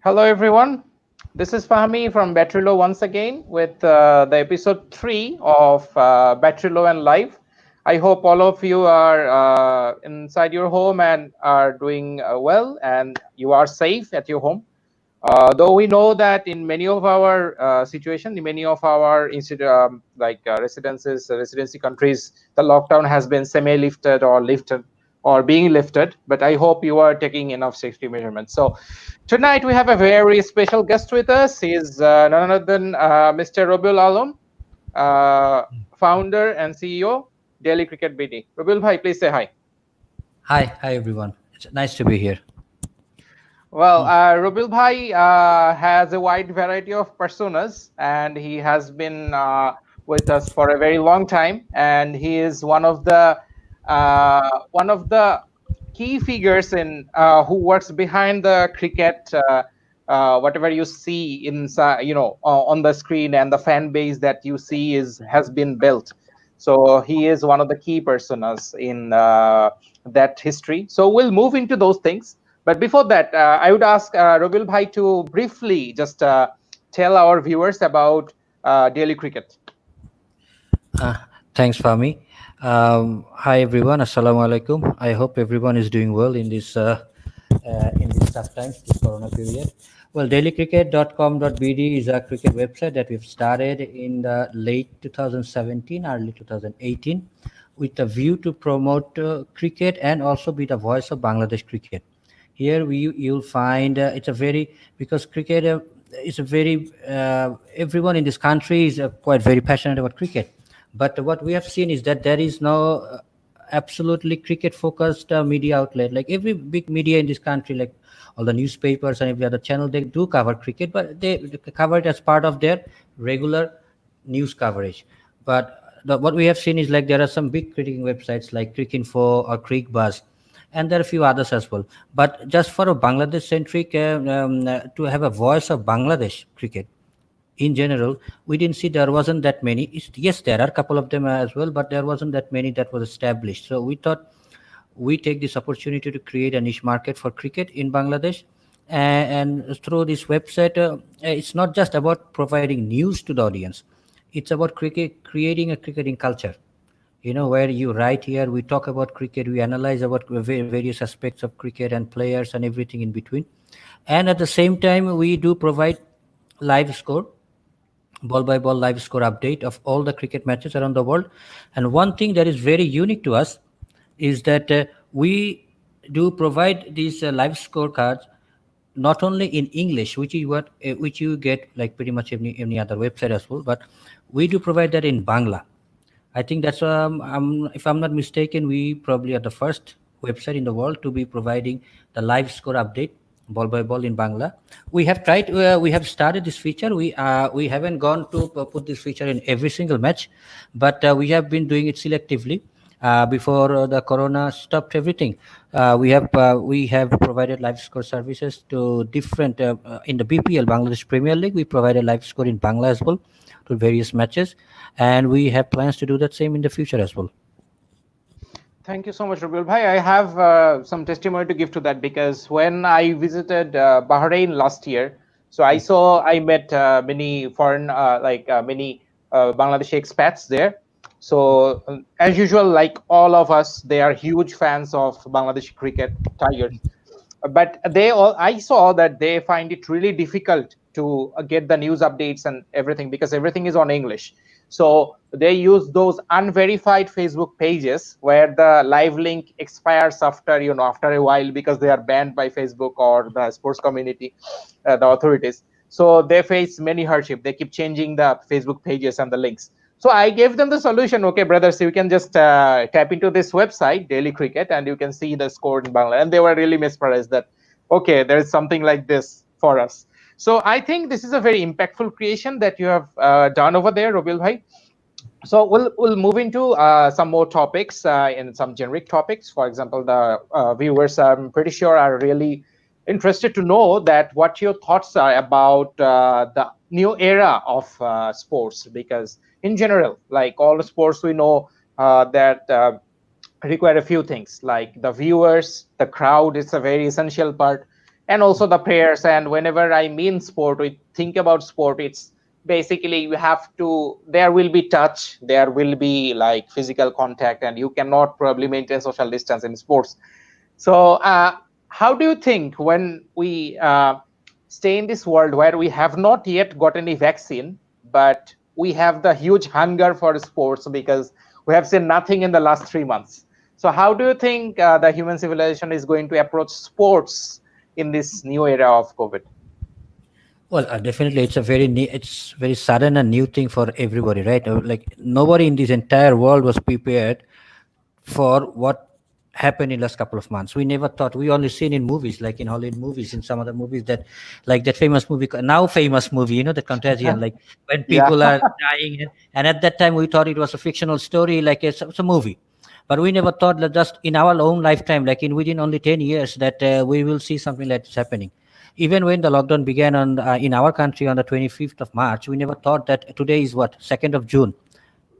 Hello, everyone. This is Fahmi from Batrilo once again with the episode 3 of Batrilo and Live. I hope all of you are inside your home and are doing well and you are safe at your home. Though we know that in many of our situations, in many of our residency countries, the lockdown has been semi-lifted or lifted or being lifted. But I hope you are taking enough safety measurements. So tonight we have a very special guest with us. He is none other than Mr. Rabiul Alam, uh, founder and CEO, Daily Cricket BD. Rabiul bhai, please say hi. Hi everyone. It's nice to be here. Well, Rabiul Bhai has a wide variety of personas, and he has been with us for a very long time. And he is one of the key figures in who works behind the cricket. Whatever you see inside, on the screen, and the fan base that you see is has been built. So he is one of the key personas in that history. So we'll move into those things. But before that, I would ask Rabil Bhai to briefly just tell our viewers about daily cricket. Uh, Thanks, Fami. Hi everyone. Assalamu alaikum. I hope everyone is doing well in these tough times, this Corona period. Well, dailycricket.com.bd is a cricket website that we've started in the late 2017, early 2018, with a view to promote cricket and also be the voice of Bangladesh cricket. Here you'll find it's a very because cricket is a very everyone in this country is quite very passionate about cricket, but what we have seen is that there is no absolutely cricket focused media outlet. Like every big media in this country, like all the newspapers and every other channel, they do cover cricket, but they cover it as part of their regular news coverage. But what we have seen is like there are some big cricketing websites like Cricinfo or Crickbuzz, and there are a few others as well. But just for a Bangladesh centric, to have a voice of Bangladesh cricket in general, we didn't see there wasn't that many. Yes, there are a couple of them as well, but there wasn't that many that was established. So we thought we take this opportunity to create a niche market for cricket in Bangladesh. And through this website, it's not just about providing news to the audience, it's about cricket, creating a cricketing culture, where you write here, we talk about cricket, we analyze about various aspects of cricket and players and everything in between. And at the same time, we do provide live score, ball by ball live score update of all the cricket matches around the world. And one thing that is very unique to us is that we do provide these live scorecards not only in English, which you get like pretty much any other website as well, but we do provide that in Bangla. I think that's if I'm not mistaken, we probably are the first website in the world to be providing the live score update ball by ball in Bangla. We have started this feature. We haven't gone to put this feature in every single match, but we have been doing it selectively. Before the corona stopped everything, we have provided live score services to different in the BPL, Bangladesh Premier League. We provided live score in Bangla as well to various matches, and we have plans to do that same in the future as well. Thank you so much, Rabil Bhai. I have some testimony to give to that because when I visited Bahrain last year, so I met many foreign, many Bangladeshi expats there. So as usual, like all of us, they are huge fans of Bangladeshi cricket Tigers. But I saw that they find it really difficult to get the news updates and everything because everything is on English. So they use those unverified Facebook pages where the live link expires after a while because they are banned by Facebook or the sports community, the authorities. So they face many hardship. They keep changing the Facebook pages and the links. So I gave them the solution. Okay, brothers, you can just tap into this website, Daily Cricket, and you can see the score in Bangla. And they were really mesmerized that, okay, there is something like this for us. So I think this is a very impactful creation that you have done over there, Robil Bhai. So we'll move into some more topics and some generic topics. For example, the viewers, I'm pretty sure, are really interested to know that what your thoughts are about the new era of sports, because in general, like all the sports, we know that require a few things like the viewers, the crowd is a very essential part, and also the prayers. And whenever I mean sport, we think about sport, it's basically you have to, there will be touch, there will be like physical contact, and you cannot probably maintain social distance in sports. So how do you think when we stay in this world where we have not yet got any vaccine, but we have the huge hunger for sports because we have seen nothing in the last 3 months? So how do you think the human civilization is going to approach sports in this new era of COVID? Well, definitely, it's very sudden and new thing for everybody, right? Like nobody in this entire world was prepared for what happened in last couple of months. We never thought. We only seen in movies, like in Hollywood movies, in some other movies that, like that famous movie, now famous movie, the Contagion, like when Yeah. people are dying, and at that time we thought it was a fictional story, like it's a movie. But we never thought that just in our own lifetime, like in within only 10 years, that we will see something like this happening. Even when the lockdown began on in our country on the 25th of March, we never thought that today is what 2nd of June.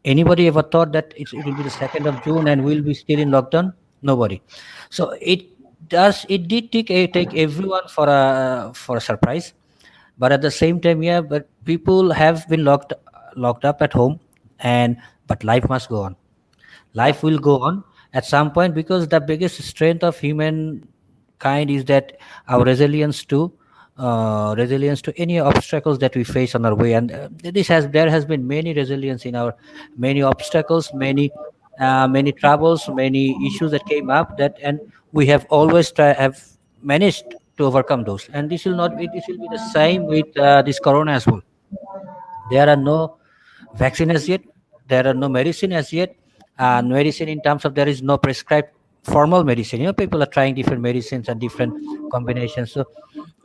Anybody ever thought that it will be the 2nd of June and we'll be still in lockdown? Nobody. So it did take everyone for a surprise. But at the same time, yeah, but people have been locked up at home, and but life must go on. Yeah. Life will go on at some point, because the biggest strength of humankind is that our resilience to any obstacles that we face on our way. And this has there has been many resilience in our many obstacles, many troubles, many issues that came up, that and we have have managed to overcome those. And this will be the same with this corona as well. There are no vaccine as yet. There are no medicine as yet. And medicine, in terms of, there is no prescribed formal medicine. People are trying different medicines and different combinations. So,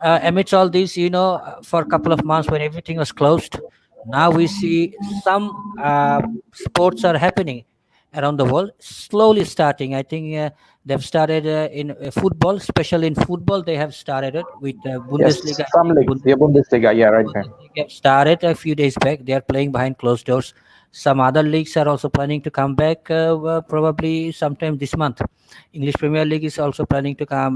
amidst all this, for a couple of months when everything was closed, now we see some sports are happening around the world, slowly starting. I think they've started in football, especially in football. They have started it with Yes, Bundesliga. I some think leagues, the Bundesliga. Yeah, right there. Bundesliga started a few days back. They are playing behind closed doors. Some other leagues are also planning to come back probably sometime this month. English Premier League is also planning to come,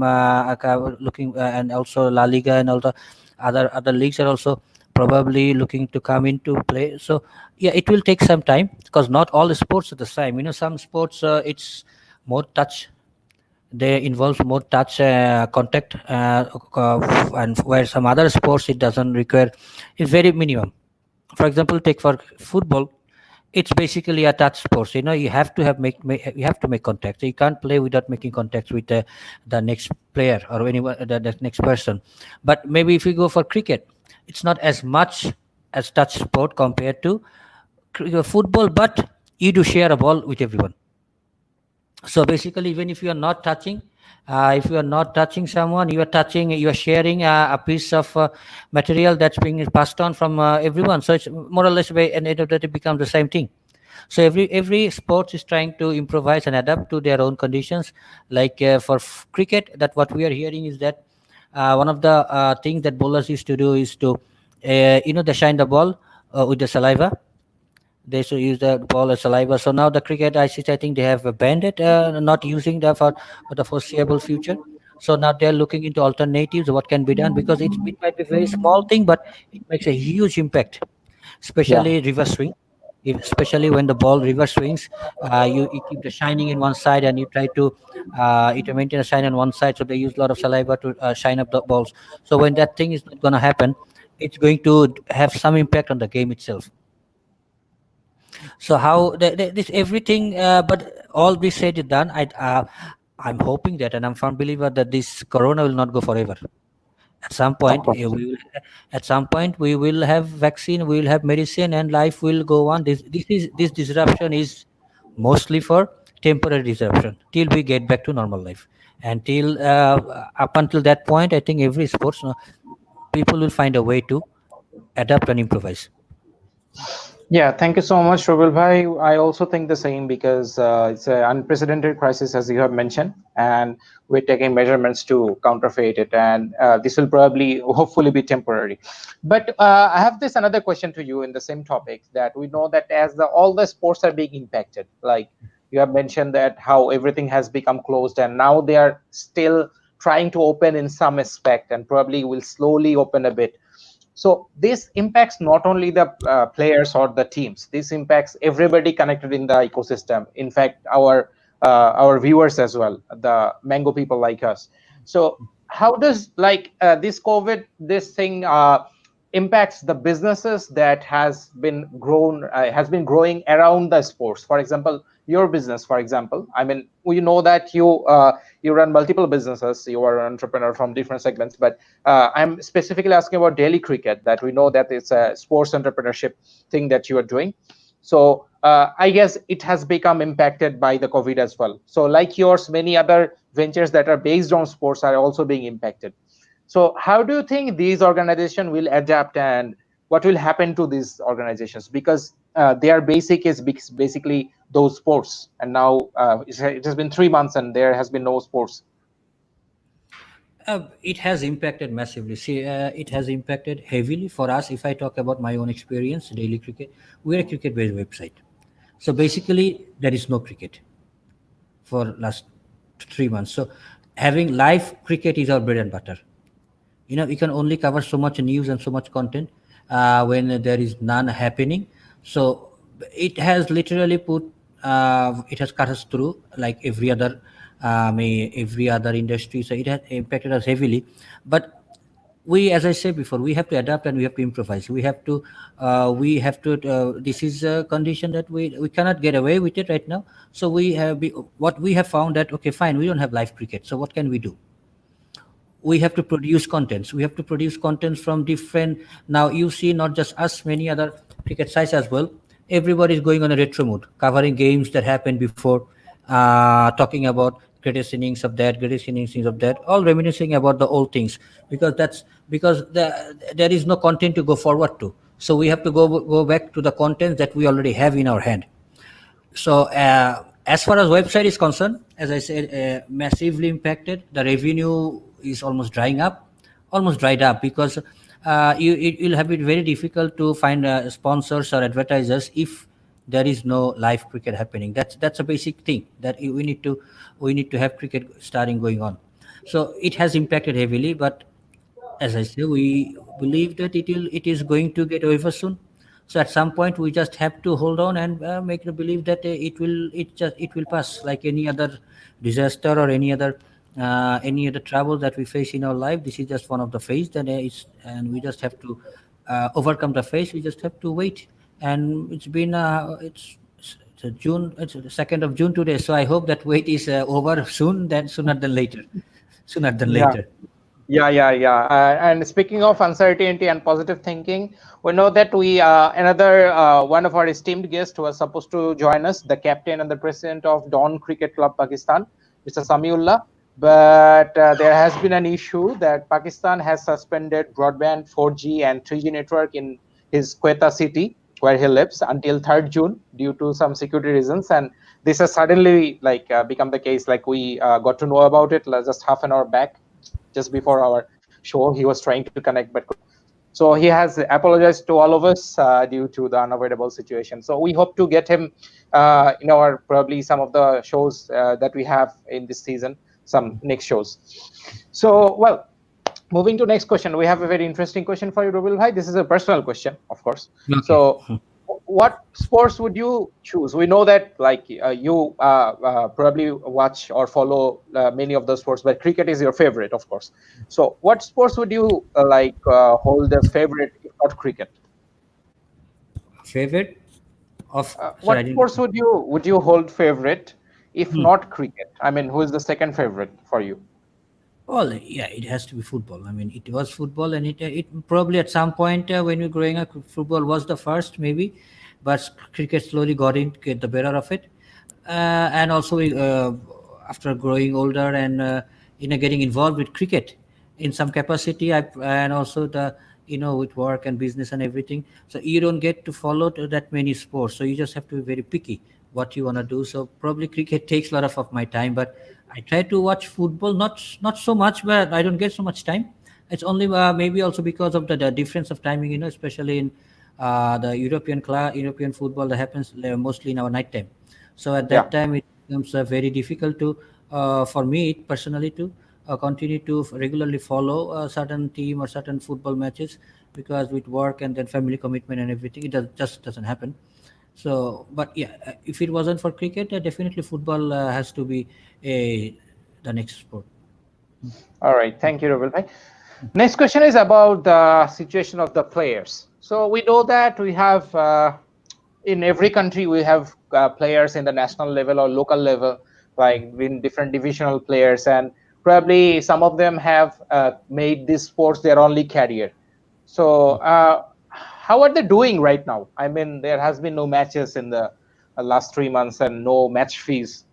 looking, and also La Liga and all the other leagues are also probably looking to come into play. So yeah, it will take some time, because not all the sports are the same. Some sports it's more touch, they involve more touch, contact, and where some other sports it doesn't require, it's very minimum. For example, take for football, it's basically a touch sports. You have to you have to make contact. So you can't play without making contact with the next player or anyone, the next person. But maybe if you go for cricket, it's not as much as touch sport compared to football, but you do share a ball with everyone. So basically, even if you are not touching someone, you are sharing a piece of material that's being passed on from everyone. So it's more or less way, and it becomes the same thing. So every sport is trying to improvise and adapt to their own conditions. Like for cricket, that what we are hearing is that one of the things that bowlers used to do is to they shine the ball with the saliva. They should use the ball as saliva. So now the cricket ICC, I think they have banned it, not using that for the foreseeable future. So now they're looking into alternatives, what can be done, because it might be very small thing, but it makes a huge impact, Yeah. especially reverse swing. Especially when the ball reverse swings, you keep the shining in one side, and you try to maintain a shine on one side. So they use a lot of saliva to shine up the balls. So when that thing is not going to happen, it's going to have some impact on the game itself. So how this everything, but all this said and done, I'm hoping that, and I'm firm believer that this corona will not go forever. At some Of point, course. at some point, we will have vaccine, we will have medicine, and life will go on. This disruption is mostly for temporary disruption till we get back to normal life. Until up until that point, I think every sports, people will find a way to adapt and improvise. Yeah, thank you so much, Rabiul Bhai. I also think the same because it's an unprecedented crisis, as you have mentioned, and we're taking measurements to counterfeit it. And this will probably, hopefully, be temporary. But I have this another question to you in the same topic, that we know that as all the sports are being impacted, like you have mentioned that how everything has become closed, and now they are still trying to open in some aspect and probably will slowly open a bit. So this impacts not only the players or the teams, this impacts everybody connected in the ecosystem, in fact our viewers as well, the mango people like us. So how does this COVID, this thing impacts the businesses that has been growing around the sports? For example, your business, for example, I mean, we know that you run multiple businesses, you are an entrepreneur from different segments, but I'm specifically asking about daily cricket, that we know that it's a sports entrepreneurship thing that you are doing. So I guess it has become impacted by the COVID as well. So like yours, many other ventures that are based on sports are also being impacted. So how do you think these organizations will adapt, and what will happen to these organizations? Because their basic is basically those sports, and now it has been 3 months and there has been no sports. It has impacted massively. See, it has impacted heavily for us. If I talk about my own experience, daily cricket, we're a cricket-based website. So basically, there is no cricket for last 3 months. So having live cricket is our bread and butter. You can only cover so much news and so much content when there is none happening. So it has literally it has cut us through like every other industry. So it has impacted us heavily. But as I said before, we have to adapt and we have to improvise. This is a condition that we cannot get away with it right now. So what we have found that, okay, fine, we don't have live cricket, so what can we do? We have to produce contents. We have to produce contents from different. Now you see, not just us, many other cricket sites as well. Everybody is going on a retro mode, covering games that happened before, talking about greatest innings of that, greatest innings of that, all reminiscing about the old things, because there is no content to go forward to. So we have to go back to the content that we already have in our hand. So as far as website is concerned, as I said, massively impacted. The revenue is almost dried up, because you'll have it very difficult to find sponsors or advertisers if there is no live cricket happening. That's a basic thing that we need to have cricket starting going on. So it has impacted heavily, but as I say, we believe that it is going to get over soon. So at some point, we just have to hold on and make the believe that it will pass, like any other disaster or any other trouble that we face in our life. This is just one of the phase and we just have to overcome the phase. We just have to wait. And it's June. It's the 2nd of June today. So I hope that wait is over soon. Then sooner than later. Sooner than Yeah. later. Yeah. And speaking of uncertainty and positive thinking, we know that we another one of our esteemed guests was supposed to join us, the captain and the president of Dawn Cricket Club Pakistan, Mr. Samiullah. But there has been an issue that Pakistan has suspended broadband 4G and 3G network in his Quetta city where he lives until 3rd June due to some security reasons. And this has suddenly become the case. Like we got to know about it just half an hour back, just before our show. He was trying to connect but couldn't. So he has apologized to all of us due to the unavoidable situation. So we hope to get him in our probably some of the shows that we have in this season, some next shows. So well, moving to next question, we have a very interesting question for you, Rubil Bhai. This is a personal question, of course. Okay. So what sports would you choose? We know that you probably watch or follow many of those sports, but cricket is your favorite, of course. So what sports would you hold as favorite if not cricket? Favorite of sorry, I What didn't. sports would you hold favorite if not cricket? I mean, who is the second favorite for you? Well, yeah, it has to be football. I mean, it was football, and it probably at some point when we were growing up, football was the first maybe, but cricket slowly get the better of it, and also after growing older and getting involved with cricket in some capacity, and also with work and business and everything. So you don't get to follow that many sports. So you just have to be very picky what you want to do. So probably cricket takes a lot of my time, but I try to watch football, not so much, but I don't get so much time. It's only maybe also because of the difference of timing, especially in the European football that happens mostly in our night time. So at Yeah. that time, it becomes very difficult to for me personally to continue to regularly follow a certain team or certain football matches, because with work and then family commitment and everything, just doesn't happen. So, but yeah, if it wasn't for cricket, definitely football has to be a the next sport. All right, thank you, Rabiul bhai. Next question is about the situation of the players. So we know that we have in every country we have players in the national level or local level, like in different divisional players, and probably some of them have made this sports their only career. So how are they doing right now? I mean, there has been no matches in the last 3 months and no match fees.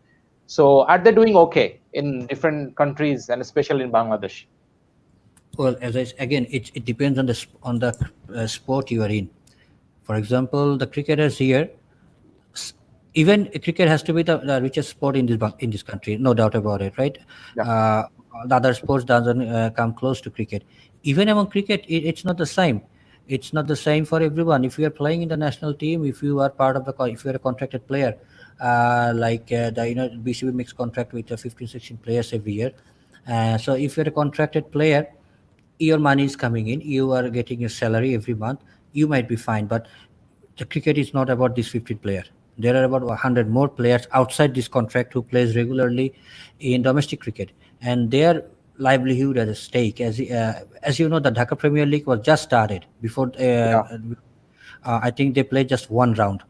So are they doing okay in different countries and especially in Bangladesh? Well, again, it depends on on the sport you are in. For example, the cricketers here, s- even cricket has to be the richest sport in in this country, no doubt about it, right? Yeah, uh, the other sports doesn't come close to cricket. Even among cricket, it's not the same. It's not the same for everyone. If you are playing in the national team, if you are part of if you are a contracted player, like the BCB makes contract with 15 16 players every year. So if you're a contracted player, your money is coming in, you are getting your salary every month, you might be fine. But the cricket is not about this 15 player. There are about 100 more players outside this contract who plays regularly in domestic cricket, and their livelihood at stake. As you know, the Dhaka Premier League was just started before. yeah, I think they played just one round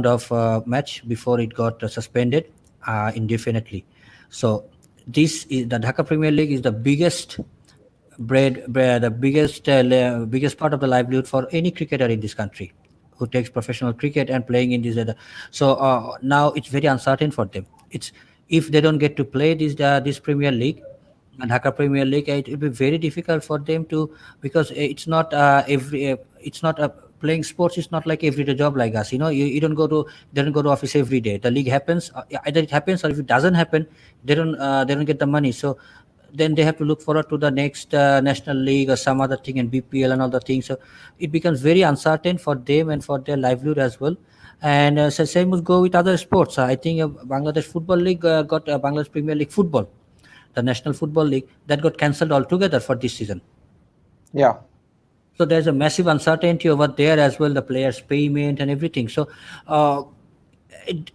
of match before it got suspended indefinitely. So this is the Dhaka Premier League is the biggest the biggest part of the livelihood for any cricketer in this country who takes professional cricket and playing in this other. So now it's very uncertain for them. It's If they don't get to play this Premier League, Dhaka Premier League, it will be very difficult for them to, because it's not a playing sports is not like everyday job like us. You don't go to office every day. The league happens, either it happens, or if it doesn't happen, they don't get the money. So then they have to look forward to the next national league or some other thing, and BPL and other things. So it becomes very uncertain for them and for their livelihood as well. And so same would go with other sports. I think Bangladesh Football League got Bangladesh Premier League football, the National Football League, that got cancelled altogether for this season. yeah. So there's a massive uncertainty over there as well, the players' payment and everything. So uh,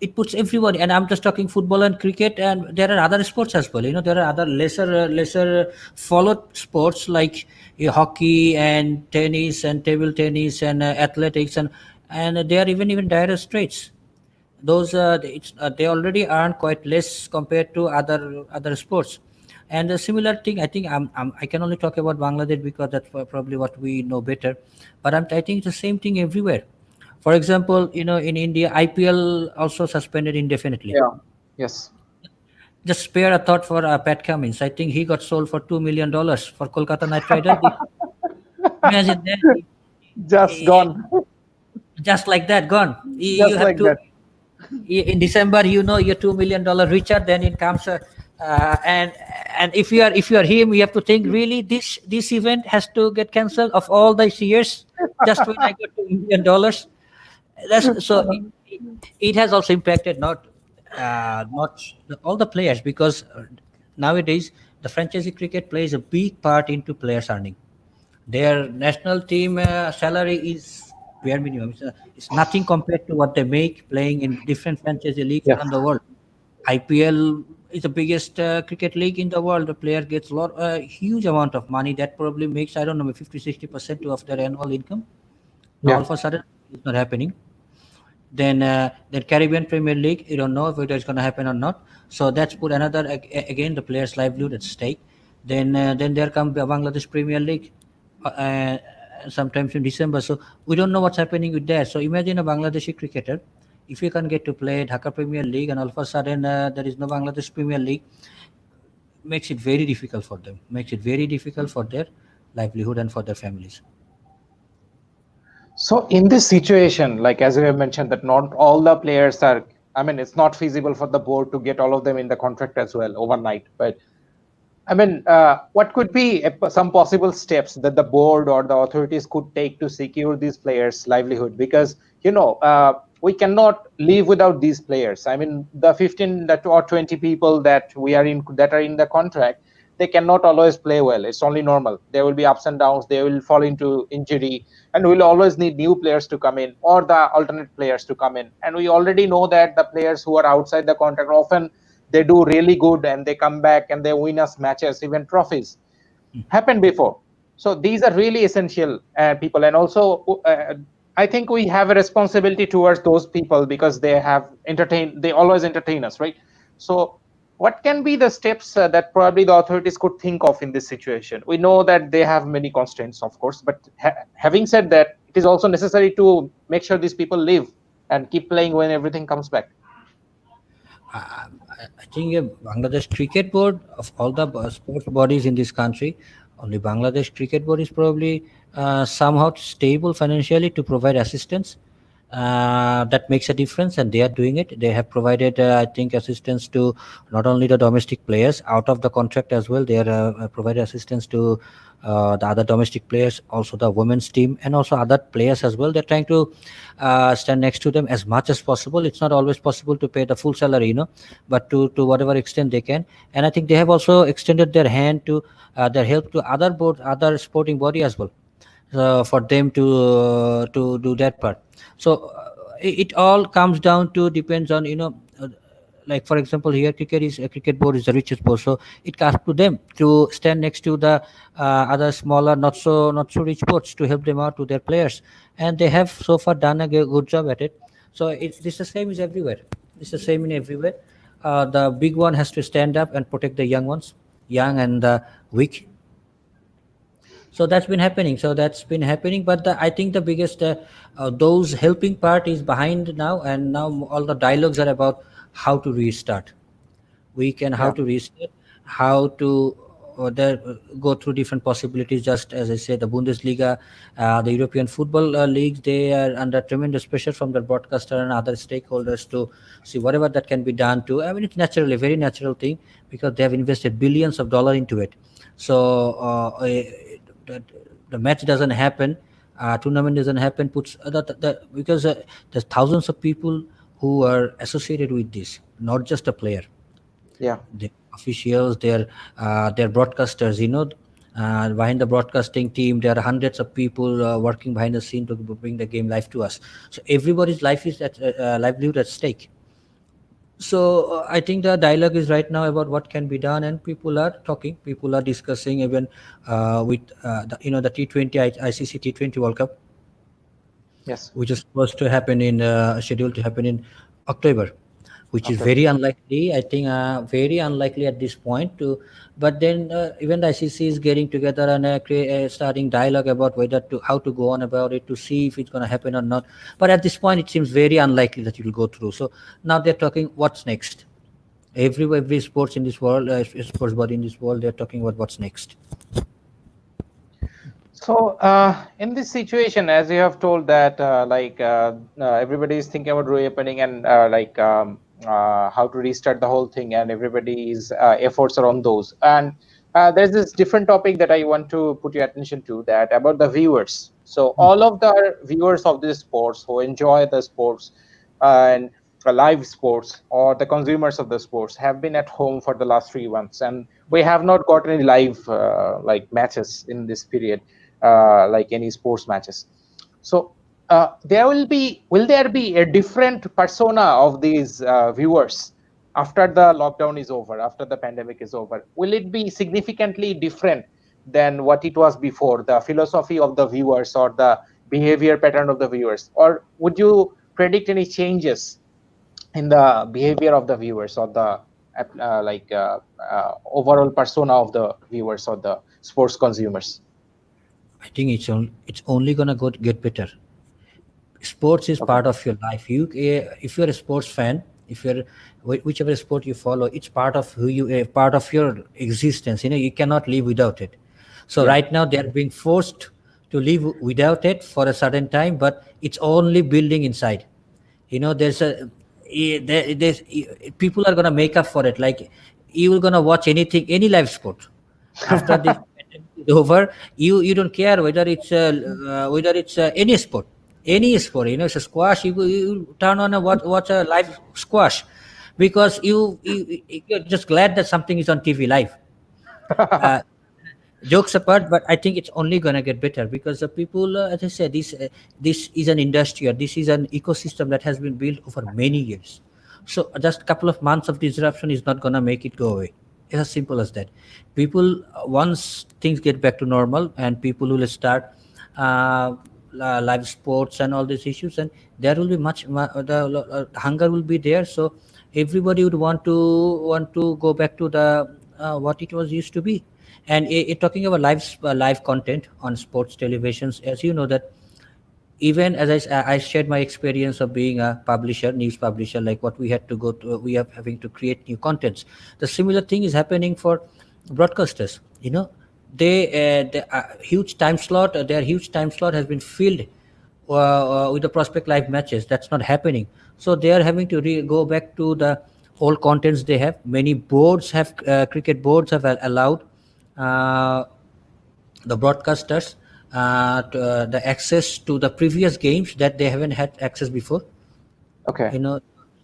it puts everyone, and I'm just talking football and cricket, and there are other sports as well. There are other lesser followed sports like hockey and tennis and table tennis and athletics, and they are even dire straits. Those they already earn quite less compared to other sports. And a similar thing, I think I can only talk about Bangladesh because that's probably what we know better. But I think it's the same thing everywhere. For example, in India, IPL also suspended indefinitely. Yeah. Yes. Just spare a thought for Pat Cummins. I think he got sold for $2 million for Kolkata Knight Riders. Imagine that. Just gone. Just like that, gone. You Just have like to that. in December, you're $2 million richer. Then it comes, and if you are him, you have to think, really, this event has to get cancelled of all these years just when I got $2 million. That's so. It has also impacted not all the players, because nowadays the franchise cricket plays a big part into players earning. Their national team salary is bare minimum. It's nothing compared to what they make playing in different franchise leagues Yes. around the world. IPL is the biggest cricket league in the world. The player gets huge amount of money that probably makes, I don't know, 50-60% of their annual income. Now all Yeah. of a sudden it's not happening. Then Caribbean Premier League, you don't know whether it's going to happen or not. So that's put another again the players' livelihood at stake. Then there come the Bangladesh Premier League, uh, sometimes in December. So we don't know what's happening with that. So imagine a Bangladeshi cricketer, if you can get to play Dhaka Premier League, and all of a sudden there is no Bangladesh Premier League, makes it very difficult for them. Makes it very difficult for their livelihood and for their families. So in this situation, like as we have mentioned, that not all the players are. I mean, it's not feasible for the board to get all of them in the contract as well overnight. But I mean, what could be some possible steps that the board or the authorities could take to secure these players' livelihood? Because we cannot live without these players. I mean, the 15 or 20 people that are in the contract, they cannot always play well. It's only normal. There will be ups and downs. They will fall into injury, and we'll always need new players to come in or the alternate players to come in. And we already know that the players who are outside the contract often they do really good and they come back and they win us matches, even trophies happened before. So these are really essential people, and also I think we have a responsibility towards those people because they always entertain us, right? So what can be the steps that probably the authorities could think of in this situation? We know that they have many constraints, of course, but having said that, it is also necessary to make sure these people live and keep playing when everything comes back. I think Bangladesh Cricket Board, of all the sports bodies in this country, only Bangladesh Cricket Board is probably somehow stable financially to provide assistance. That makes a difference, and they are doing it. They have provided, I think, assistance to not only the domestic players out of the contract as well. They are provided assistance to the other domestic players, also the women's team, and also other players as well. They're trying to stand next to them as much as possible. It's not always possible to pay the full salary, but to whatever extent they can. And I think they have also extended their hand to their help to other sporting body as well, for them to do that part. So it all comes down to depends on like for example here cricket board is the richest board, so it comes to them to stand next to the other smaller not so rich boards to help them out to their players, and they have so far done a good job at it. So it's the same as everywhere. It's the same in everywhere. The big one has to stand up and protect the young ones, young and weak. So that's been happening, but I think the biggest those helping part is behind now, and now all the dialogues are about how to restart. We can how Yeah. to restart, how to go through different possibilities. Just as I said, the Bundesliga, the European football leagues, they are under tremendous pressure from the broadcaster and other stakeholders to see whatever that can be done to. I mean, it's naturally a very natural thing because they have invested billions of dollars into it. So the, the match doesn't happen, tournament doesn't happen, puts because there's thousands of people who are associated with this, not just a player, Yeah. the officials, their broadcasters. Behind the broadcasting team, there are hundreds of people working behind the scene to bring the game live to us. So everybody's life is at livelihood at stake. So I think the dialogue is right now about what can be done, and people are talking, people are discussing, even with the T20 ICC T20 World Cup, Yes. which is supposed to happen in scheduled to happen in October, which is October. very unlikely. I think very unlikely at this point. To but then even the ICC is getting together and starting dialogue about whether to how to go on about it to see if it's going to happen or not. But at this point, it seems very unlikely that it will go through. So now they're talking what's next. Every sports in this world, sports body in this world, they're talking about what's next. So, in this situation, as you have told that, everybody is thinking about reopening and how to restart the whole thing, and everybody's efforts are on those. And there's this different topic that I want to put your attention to, that about the viewers. So, all of the viewers of these sports who enjoy the sports and live sports, or the consumers of the sports, have been at home for the last 3 months, and we have not got any live matches in this period, like any sports matches. So will there be a different persona of these viewers after the lockdown is over, after the pandemic is over? Will it be significantly different than what it was before, the philosophy of the viewers or the behavior pattern of the viewers? Or would you predict any changes in the behavior of the viewers, or the overall persona of the viewers or the sports consumers? I think it's only gonna get better. Sports is Okay. part of your life. If you're a sports fan, if you're whichever sport you follow, it's part of who you part of your existence. You cannot live without it. So Yeah. right now they are being forced to live without it for a certain time, but it's only building inside. There's people are gonna make up for it. Like, you're gonna watch anything, any live sport after this pandemic is over. You don't care whether it's any sport. It's a squash. You turn on a watch a live squash because you're just glad that something is on TV live. Uh, Jokes apart, but I think it's only gonna get better because the people, as I said, this is an industry, or this is an ecosystem that has been built over many years. So just a couple of months of disruption is not gonna make it go away. It's as simple as that. People, once things get back to normal, and people will start uh, live sports and all these issues, and there will be the hunger will be there. So everybody would want to go back to the what it was used to be. And talking about live content on sports televisions, as you know that, even as I shared my experience of being a publisher, news publisher, like what we had to go to, we are having to create new contents. The similar thing is happening for broadcasters. Their huge time slot has been filled with the prospect live matches. That's not happening. So they are having to go back to the old contents they have. Many boards have cricket boards have allowed uh, the broadcasters the access to the previous games that they haven't had access before. Okay. you know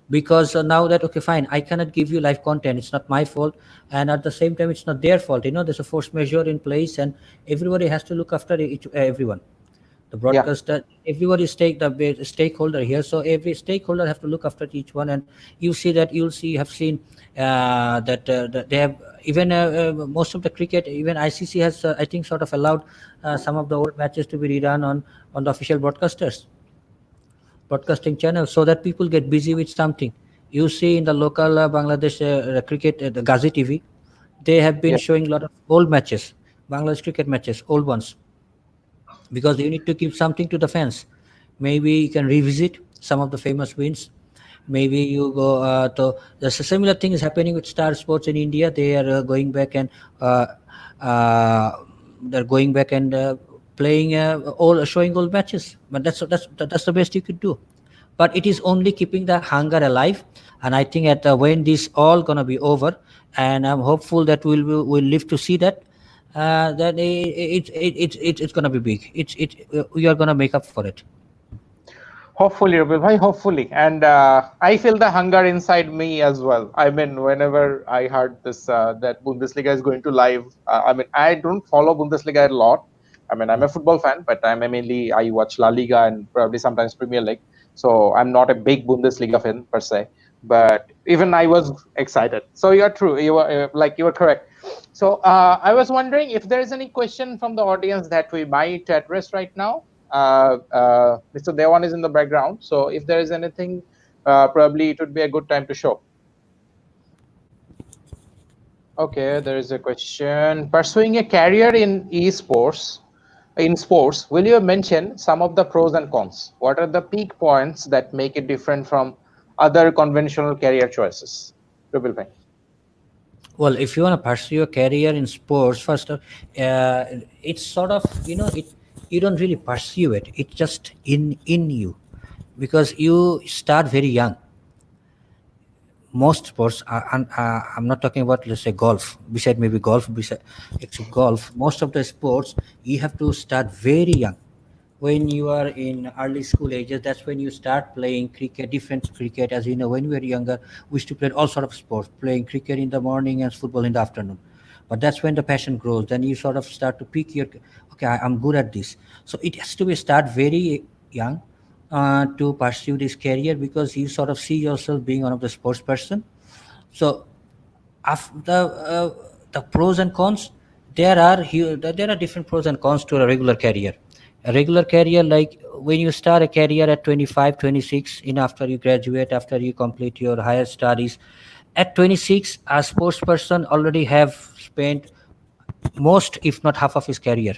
because now that, okay, fine, I cannot give you live content, it's not my fault, and at the same time it's not their fault. There's a force majeure in place, and everybody has to look after everyone. The Yeah. broadcaster, everybody is stakeholder here, so every stakeholder have to look after each one. And you have seen that they have, even most of the cricket, even ICC has, I think, sort of allowed some of the old matches to be rerun on the official broadcasting channel, so that people get busy with something. You see in the local Bangladesh cricket, the Ghazi TV, they have been Yeah. showing a lot of old matches, Bangladesh cricket matches, old ones, because you need to give something to the fans. Maybe you can revisit some of the famous wins. Maybe you go to, there's a similar thing is happening with Star Sports in India. They are going back and uh, uh, they're going back and playing all showing old matches. But that's the best you could do. But it is only keeping the hunger alive, and I think at when this all gonna be over, and I'm hopeful that we'll live to see that. That it's gonna be big. We are gonna make up for it. Hopefully, Rabil bhai, hopefully. And I feel the hunger inside me as well. I mean, whenever I heard this, that Bundesliga is going to live, I mean, I don't follow Bundesliga a lot. I mean, I'm a football fan, but I watch La Liga and probably sometimes Premier League. So I'm not a big Bundesliga fan per se. But even I was excited. So you're true. You were correct. So I was wondering if there is any question from the audience that we might address right now. Mr. Dewan is in the background, so if there is anything, probably it would be a good time to show. Okay, there is a question. Pursuing a career in sports, will you mention some of the pros and cons? What are the peak points that make it different from other conventional career choices? Rubil bhai. Well, if you want to pursue a career in sports, first, it's sort of, you don't really pursue it. It's just in you, because you start very young. Most sports are, I'm not talking about, let's say, golf. Beside maybe golf, beside except golf, most of the sports you have to start very young. When you are in early school ages, that's when you start playing cricket, different cricket. As you know, when we were younger, we used to play all sort of sports, playing cricket in the morning and football in the afternoon. But that's when the passion grows. Then you sort of start to pick your, okay, I'm good at this. So it has to be start very young to pursue this career, because you sort of see yourself being one of the sports person. So after the pros and cons, there are different pros and cons to a regular career. A regular career, like when you start a career at 25, 26, in after you graduate, after you complete your higher studies, at 26, a sports person already have spent most, if not half, of his career.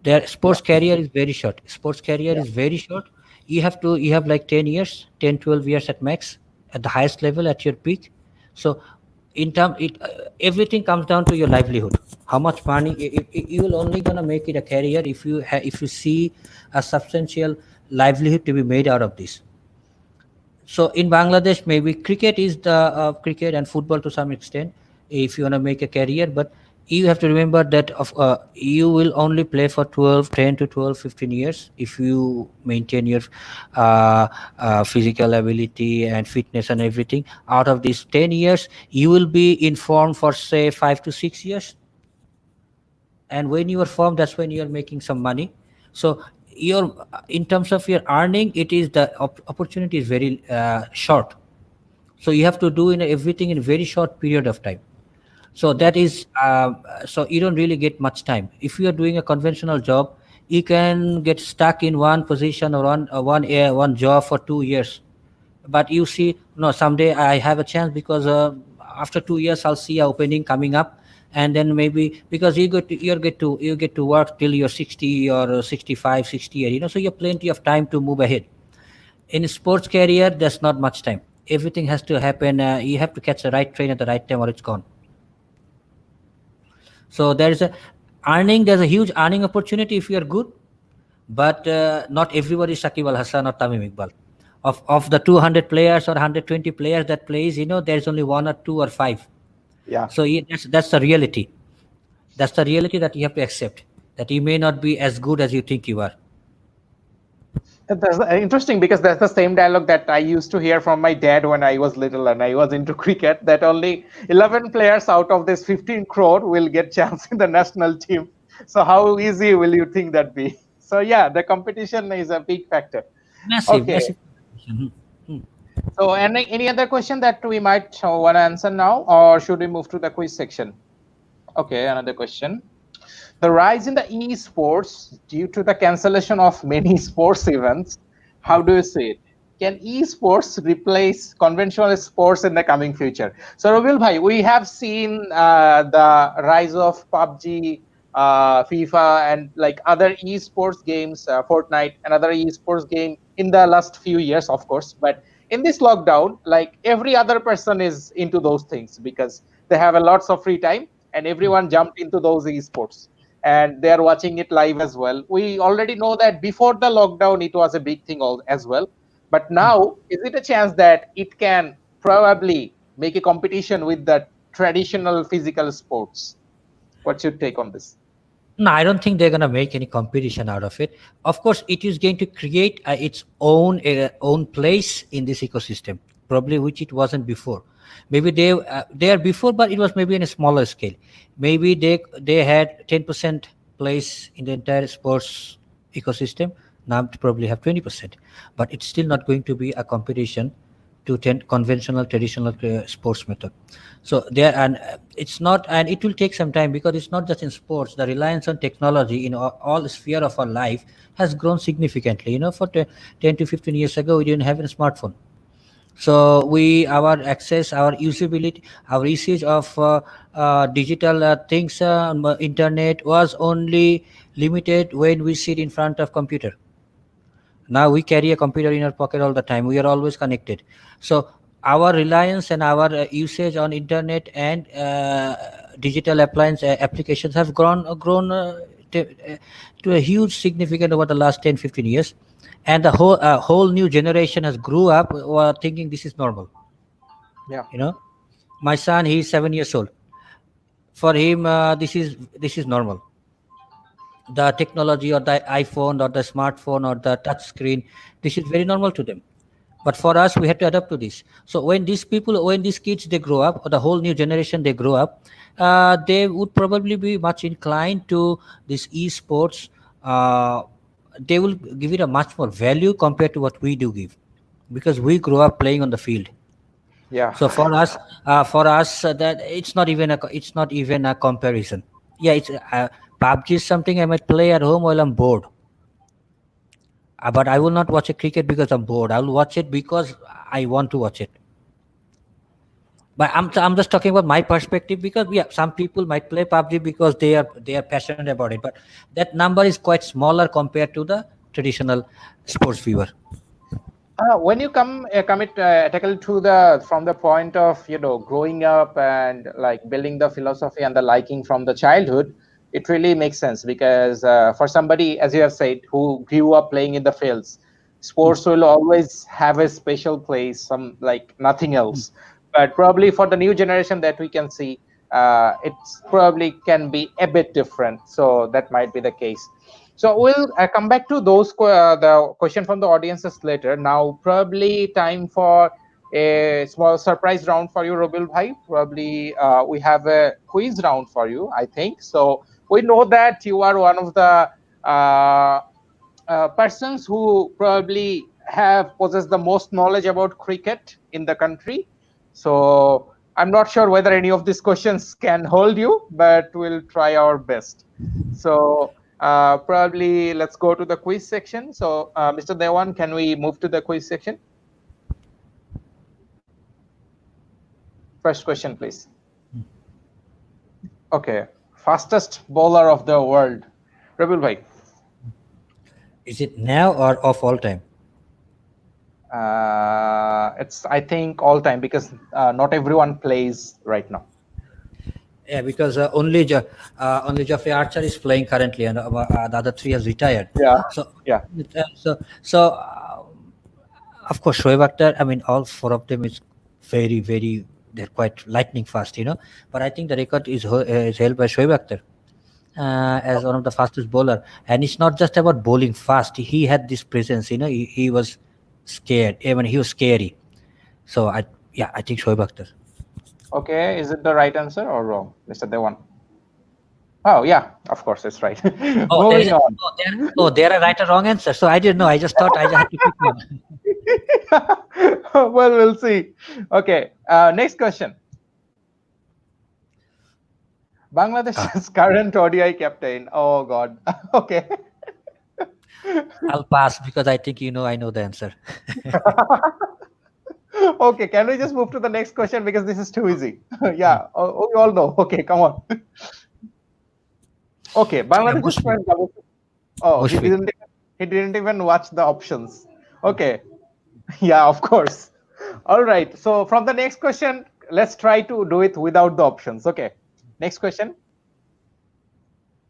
Their Yeah, sports career is very short. Sports career yeah. is very short. You have like 10 years, 10, 12 years at max, at the highest level, at your peak. So in term it everything comes down to your livelihood. How much money you will only gonna make it a career if if you see a substantial livelihood to be made out of this. So in Bangladesh, maybe cricket is the cricket and football to some extent, if you want to make a career. But You have to remember that you will only play for 12, 10 to 12, 15 years if you maintain your uh, physical ability and fitness and everything. Out of these 10 years, you will be informed for say 5 to 6 years, and when you are formed, that's when you are making some money. So your in terms of your earning, it is the opportunity is very short. So you have to do in everything in a very short period of time. So Yeah. that is so you don't really get much time. If you are doing a conventional job, you can get stuck in one position or one job for 2 years. But you see, no, someday I have a chance because after 2 years I'll see a opening coming up, and then maybe because you get to work till you're 60 or 65, 60 years, so you have plenty of time to move ahead. In sports career, there's not much time. Everything has to happen. You have to catch the right train at the right time, or it's gone. So there's a huge earning opportunity if you are good, but not everybody is Shakib Al Hassan or Tamim Iqbal. Of the 200 players or 120 players that plays, there's only one or two or five. Yeah. So yeah, that's the reality. That's the reality that you have to accept. That you may not be as good as you think you are. That's interesting because that's the same dialogue that I used to hear from my dad when I was little and I was into cricket. That only 11 players out of this 15 crore will get chance in the national team. So how easy will you think that be? So yeah, the competition is a big factor. Massive, Okay. massive. Mhm. Mhm. So any other question that we might want to answer now, or should we move to the quiz section? Okay, another question. The rise in the esports due to the cancellation of many sports events. How do you see it? Can esports replace conventional sports in the coming future? So, Rabil Bhai, we have seen the rise of PUBG, FIFA, and like other esports games, Fortnite, another esports game in the last few years, of course. But in this lockdown, like every other person is into those things because they have a lots of free time and everyone jumped into those esports and they are watching it live as well. We already know that before the lockdown, it was a big thing as well. But now, is it a chance that it can probably make a competition with the traditional physical sports? What's your take on this? No, I don't think they're going to make any competition out of it. Of course, it is going to create its own place in this ecosystem, probably which it wasn't before. Maybe they are before, but it was maybe in a smaller scale. Maybe they had 10% place in the entire sports ecosystem. Now it probably have 20%, but it's still not going to be a competition to conventional traditional sports method. So there, and it's not, and it will take some time because it's not just in sports. The reliance on technology in all sphere of our life has grown significantly. 10 to 15 years ago we didn't have a smartphone. So our access, our usability, our usage of digital things, internet was only limited when we sit in front of computer. Now we carry a computer in our pocket all the time. We are always connected. So our reliance and our usage on internet and digital appliance applications have grown to a huge significant over the last 10, 15 years. And the whole new generation has grew up thinking this is normal. Yeah. you know my son, he's 7 years old. For him, this is normal. The technology or the iPhone or the smartphone or the touch screen, this is very normal to them. But for us, we had to adapt to this. So when these kids, they grow up, or the whole new generation, they grow up, they would probably be much inclined to this esports. uh, they will give it a much more value compared to what we do give, because we grew up playing on the field. Yeah. So for us, that it's not even a comparison. Yeah, it's PUBG is something I might play at home while I'm bored. But I will not watch a cricket because I'm bored. I will watch it because I want to watch it. But I'm just talking about my perspective, because yeah, some people might play PUBG because they are passionate about it. But that number is quite smaller compared to the traditional sports viewer. When you tackle to the from the point of growing up and like building the philosophy and the liking from the childhood, it really makes sense because for somebody, as you have said, who grew up playing in the fields, sports will always have a special place, some like nothing else. But probably for the new generation that we can see, it's probably can be a bit different. So that might be the case. So we'll come back to the question from the audiences later. Now, probably time for a small surprise round for you, Robil Bhai. Probably we have a quiz round for you, I think. So we know that you are one of the uh, persons who probably have possess the most knowledge about cricket in the country. So I'm not sure whether any of these questions can hold you, but we'll try our best. So probably let's go to the quiz section. So Mr. Dewan, can we move to the quiz section? First question, please. Okay, fastest bowler of the world, Rabiul Bhai. Is it now or of all time? It's I think all time because not everyone plays right now. Yeah, because only Geoffrey Archer is playing currently, and the other three has retired. Yeah, So, yeah. so of course, Shoaib Akhtar. I mean, all four of them is very, very. They're quite lightning fast, But I think the record is held by Shoaib Akhtar as one of the fastest bowler. And it's not just about bowling fast. He had this presence, He was scared. I mean, he was scary. So I think Shoaib Akhtar. Okay, is it the right answer or wrong, Mr. Dewan? Oh, yeah, of course, it's right. Oh, there is Moving a, on. there are right or wrong answer. So I didn't know. I just thought I just had to pick one. Well, we'll see. Okay, next question. Ah, Bangladesh's current ODI captain. Oh, God. Okay. I'll pass because I think I know the answer. Okay, can we just move to the next question because this is too easy? Yeah, we all know. Okay, come on. Okay, Yeah, Bangladesh's Mushfiq. current double. Oh, Mushfiq. he didn't even watch the options. Okay, yeah, of course. All right. So from the next question, let's try to do it without the options. Okay. Next question.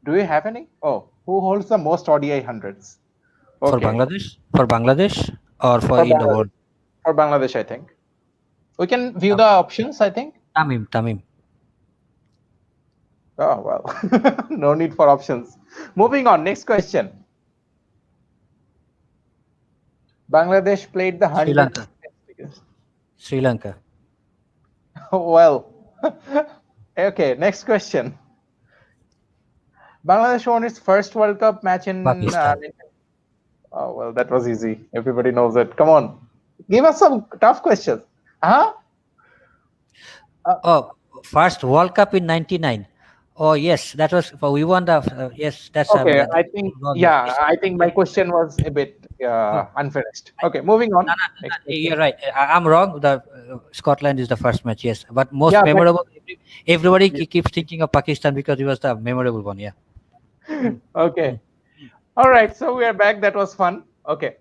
Do you have any? Oh, who holds the most ODI hundreds? For Okay. Bangladesh? For Bangladesh or for For in the Bangladesh. world? For Bangladesh, I think. We can view Tam- the options, I think. Tamim. Oh, well. No need for options. Moving on. Next question. Bangladesh played the Sri 100th. Lanka. Sri Lanka. Well. Okay. Next question. Bangladesh won its first World Cup match in. Pakistan. Oh, well, that was easy. Everybody knows it. Come on. Give us some tough questions. Huh? Oh, first World Cup in '99. Oh yes, that was we won the yes. That's Okay. that I think, wrong. Yes, yeah, yes. I think my question was a bit No, unfinished. Okay. Moving on. no, Next question. you're right. I'm wrong. The Scotland is the first match. Yes, but most Yeah, but memorable. Everybody keeps thinking of Pakistan because it was the memorable one. Yeah. okay. Mm. All right. So we are back. That was fun. Okay.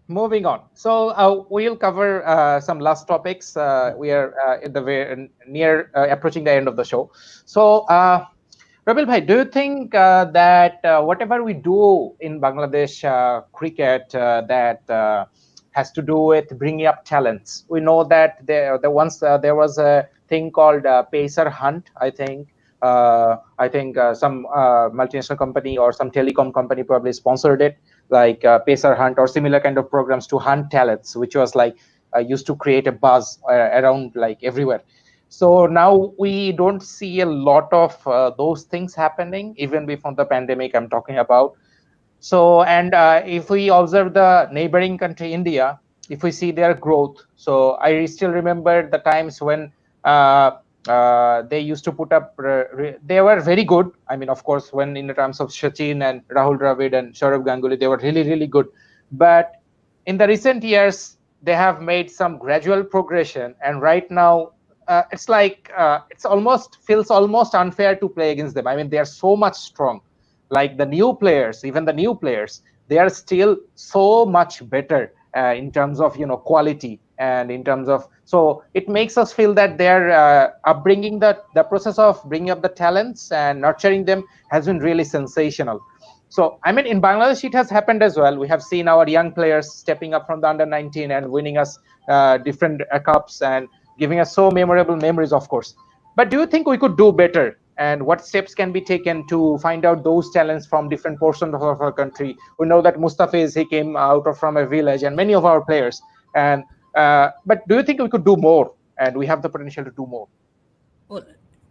Moving on. So we'll cover some last topics. We are at the very near approaching the end of the show. So, Rabil Bhai, do you think that whatever we do in Bangladesh cricket that has to do with bringing up talents? We know that there was a thing called Pacer Hunt. I think some multinational company or some telecom company probably sponsored it, like Pacer Hunt or similar kind of programs to hunt talents, which was like used to create a buzz around like everywhere. So now we don't see a lot of those things happening, even before the pandemic I'm talking about. So, and if we observe the neighboring country, India, if we see their growth, so I still remember the times when they used to put up, they were very good. I mean, of course, when in the terms of Sachin and Rahul Dravid and Saurav Ganguly, they were really, really good. But in the recent years, they have made some gradual progression. And right now, it's like it's almost feels almost unfair to play against them. I mean, they are so much strong, like the new players, even the new players, they are still so much better in terms of quality and in terms of, so it makes us feel that their upbringing, the process of bringing up the talents and nurturing them has been really sensational. So I mean, in Bangladesh it has happened as well. We have seen our young players stepping up from the under 19 and winning us different cups and giving us so memorable memories, of course. But do you think we could do better? And what steps can be taken to find out those talents from different portions of our country? We know that Mustafiz, he came out of from a village, and many of our players. And but do you think we could do more? And we have the potential to do more. Well,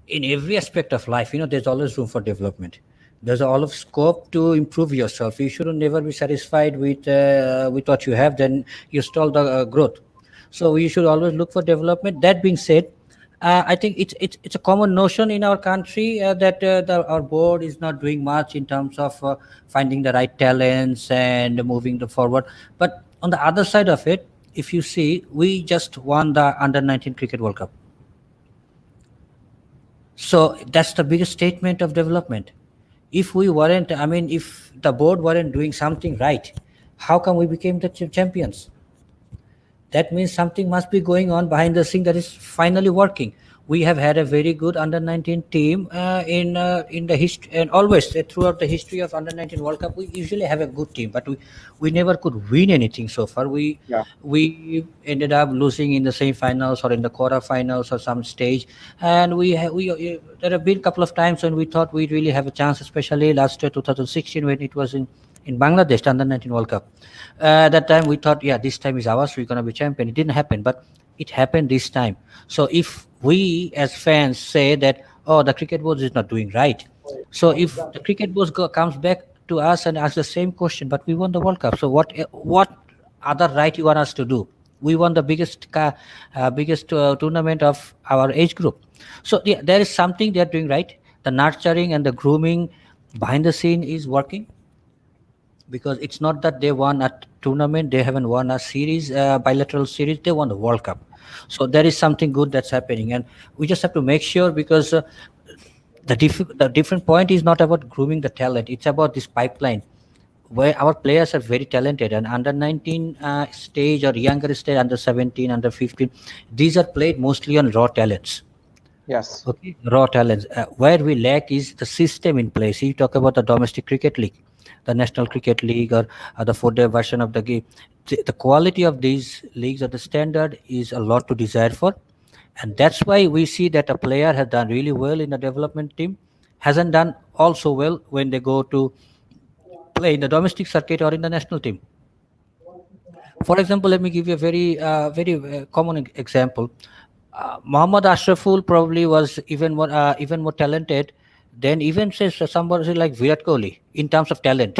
in every aspect of life, there's always room for development. There's all of scope to improve yourself. You shouldn't never be satisfied with what you have. Then you stall the growth. So you should always look for development. That being said, I think it's a common notion in our country that our board is not doing much in terms of finding the right talents and moving the forward. But on the other side of it, if you see, we just won the Under 19 Cricket World Cup. So that's the biggest statement of development. If we weren't, I mean, if the board weren't doing something right, how come we became the champions? That means something must be going on behind the scene that is finally working. We have had a very good under 19 team in the history, and always throughout the history of under 19 World Cup, we usually have a good team, but we never could win anything so far. Yeah. We ended up losing in the semi-finals or in the quarter-finals or some stage, and we there have been a couple of times when we thought we really have a chance, especially last year 2016 when it was in Bangladesh, the under 19 World Cup. That time we thought, yeah, this time is ours. We're gonna be champion. It didn't happen, but it happened this time. So if we as fans say that, oh, the cricket board is not doing right, so if the cricket board comes back to us and asks the same question, but we won the World Cup, so what other right you want us to do? We won the biggest tournament of our age group. So yeah, there is something they are doing right. The nurturing and the grooming behind the scene is working, because it's not that they won a tournament, they haven't won a series, bilateral series, they won the World Cup. So there is something good that's happening, and we just have to make sure, because the different point is not about grooming the talent, it's about this pipeline where our players are very talented, and under 19 stage or younger stage, under 17, under 15, these are played mostly on raw talents. Yes. Okay, raw talents. Where we lack is the system in place. You talk about the domestic cricket league, the National Cricket League, or the 4-day version of the game. The quality of these leagues or the standard is a lot to desire for, and that's why we see that a player has done really well in the development team, hasn't done also well when they go to play in the domestic circuit or in the national team. For example, let me give you a very common example. Muhammad Ashraful probably was even more talented than even says somebody like Virat Kohli in terms of talent.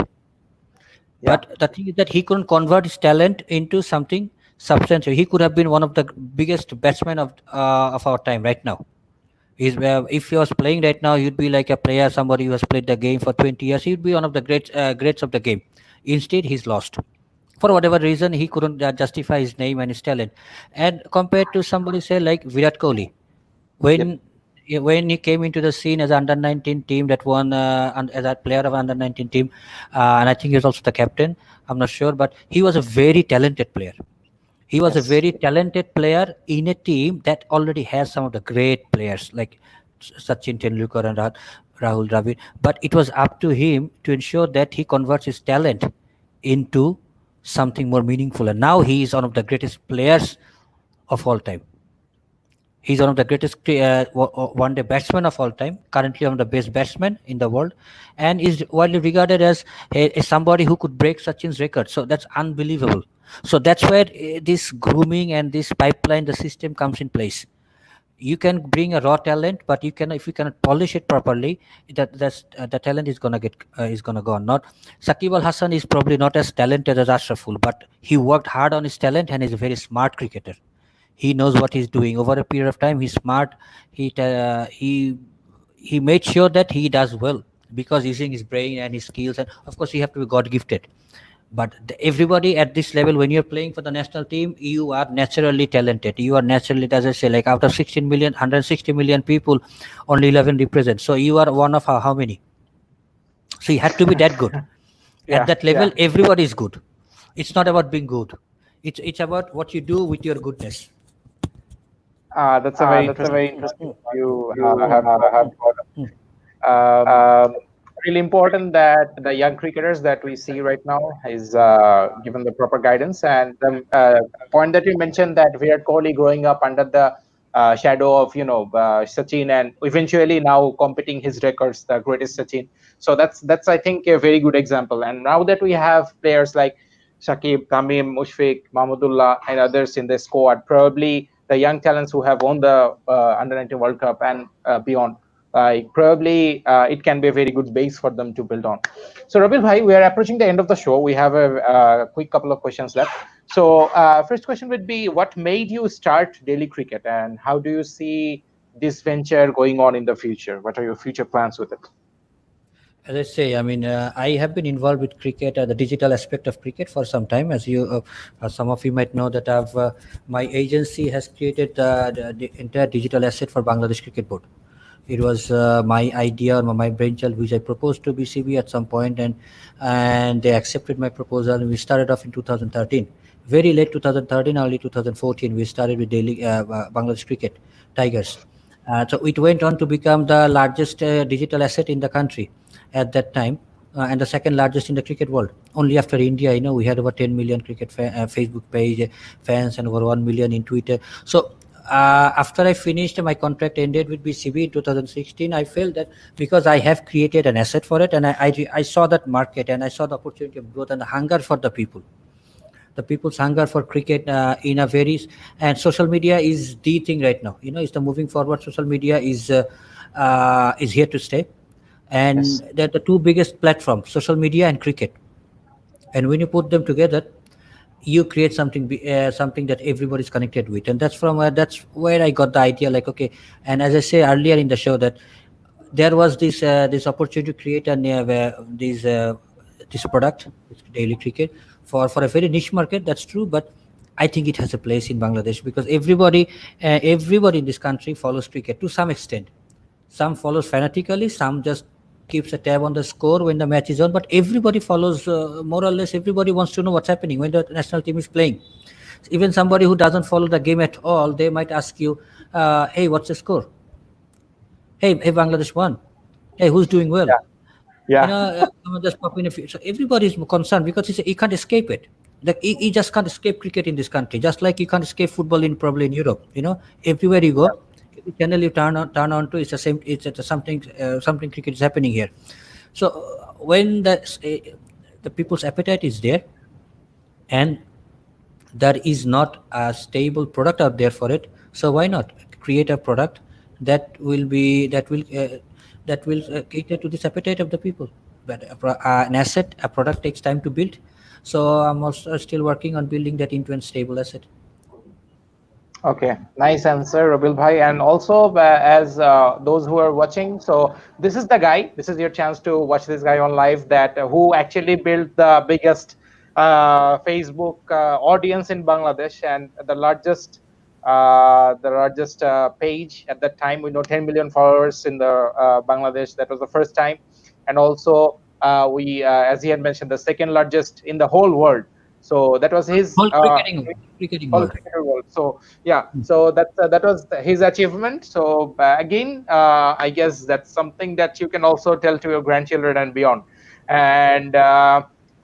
Yeah. But the thing is that he couldn't convert his talent into something substantial. He could have been one of the biggest batsmen of our time right now. If he was playing right now, he'd be like a player, somebody who has played the game for 20 years. He'd be one of the greats of the game. Instead, he's lost. For whatever reason, he couldn't justify his name and his talent. And compared to somebody, say, like Virat Kohli, Yep. when when he came into the scene as under 19 team that won as a player of under 19 team, and I think he was also the captain, I'm not sure, but he was a very talented player. He was a Yes. very talented player in a team that already has some of the great players like Sachin Tendulkar and Rahul Dravid. But it was up to him to ensure that he converts his talent into something more meaningful. And now he is one of the greatest players of all time. He's one of the greatest one-day batsmen of all time. Currently, one of the best batsmen in the world, and is widely regarded as somebody who could break Sachin's record. So that's unbelievable. So that's where this grooming and this pipeline, the system comes in place. You can bring a raw talent, but if you cannot polish it properly, the talent is gonna go on. Not Sakib Al Hassan is probably not as talented as Ashraful, but he worked hard on his talent and is a very smart cricketer. He knows what he's doing. Over a period of time, he's smart. He made sure that he does well because using his brain and his skills, and of course you have to be god gifted. But everybody at this level, when you're playing for the national team, you are naturally talented. You are naturally, as I say, like out of 16 million, 160 million people, only 11 represent. So you are one of how many? So you had to be that good. At Yeah. that level, everybody is good. It's not about being good. It's about what you do with your goodness. That's a very That's a interesting very point interesting you you have brought have up. brought up. Um, Um, Really important that the young cricketers that we see right now is given the proper guidance. And the point that you mentioned, that Virat Kohli growing up under the shadow of Sachin, and eventually now competing his records, the greatest Sachin. So that's I think a very good example. And now that we have players like Shakib, Tamim, Mushfiq, Mahmudullah, and others in the squad, probably the young talents who have won the Under 19 World Cup and beyond, probably it can be a very good base for them to build on. So, Rabil Bhai, we are approaching the end of the show. We have a quick couple of questions left. So, first question would be, what made you start daily cricket, and how do you see this venture going on in the future? What are your future plans with it? As I say, I mean, I have been involved with cricket, the digital aspect of cricket for some time. Some of you might know that my agency has created the entire digital asset for Bangladesh Cricket Board. It was my idea or my brainchild, which I proposed to BCB at some point, and they accepted my proposal. And we started off in 2013, very late 2013, early 2014. We started with daily Bangladesh Cricket Tigers. So it went on to become the largest digital asset in the country at that time, and the second largest in the cricket world. Only after India, we had over 10 million Facebook page fans and over 1 million in Twitter. So after I finished, my contract ended with BCB in 2016. I felt that because I have created an asset for it, and I saw that market, and I saw the opportunity of growth and the hunger for the people's hunger for cricket in a very, and social media is the thing right now. It's the moving forward. Social media is here to stay, and Yes. they're the two biggest platforms, social media and cricket. And when you put them together, you create something that everybody's connected with, and that's where I got the idea, like, okay. And as I say earlier in the show, that there was this opportunity to create this product, this daily cricket, for a very niche market. That's true, but I think it has a place in Bangladesh, because everybody in this country follows cricket to some extent. Some follows fanatically, some just keeps a tab on the score when the match is on, but everybody follows, more or less everybody wants to know what's happening when the national team is playing. Even somebody who doesn't follow the game at all, they might ask you, hey, what's the score? Hey, Bangladesh won. Hey, who's doing well? Yeah. Yeah. Someone just pop in a few. So everybody is concerned, because he can't escape it. Like, he just can't escape cricket in this country, just like you can't escape football in probably in Europe. Everywhere you go, every channel you turn on to, it's the same. It's something cricket is happening here. So when the people's appetite is there, and there is not a stable product out there for it, so why not create a product that will cater to this appetite of the people. But an asset, a product, takes time to build. So I'm also still working on building that into a stable asset. Okay, nice answer, Rabil Bhai. And also, as those who are watching, so this is the guy. This is your chance to watch this guy on live. That who actually built the biggest Facebook audience in Bangladesh, and the largest page at that time. We know 10 million followers in the Bangladesh. That was the first time, and also as he had mentioned, the second largest in the whole world. So that was his Whole cricketing whole world. cricketer world. So yeah, so that was his achievement. So again, I guess that's something that you can also tell to your grandchildren and beyond. And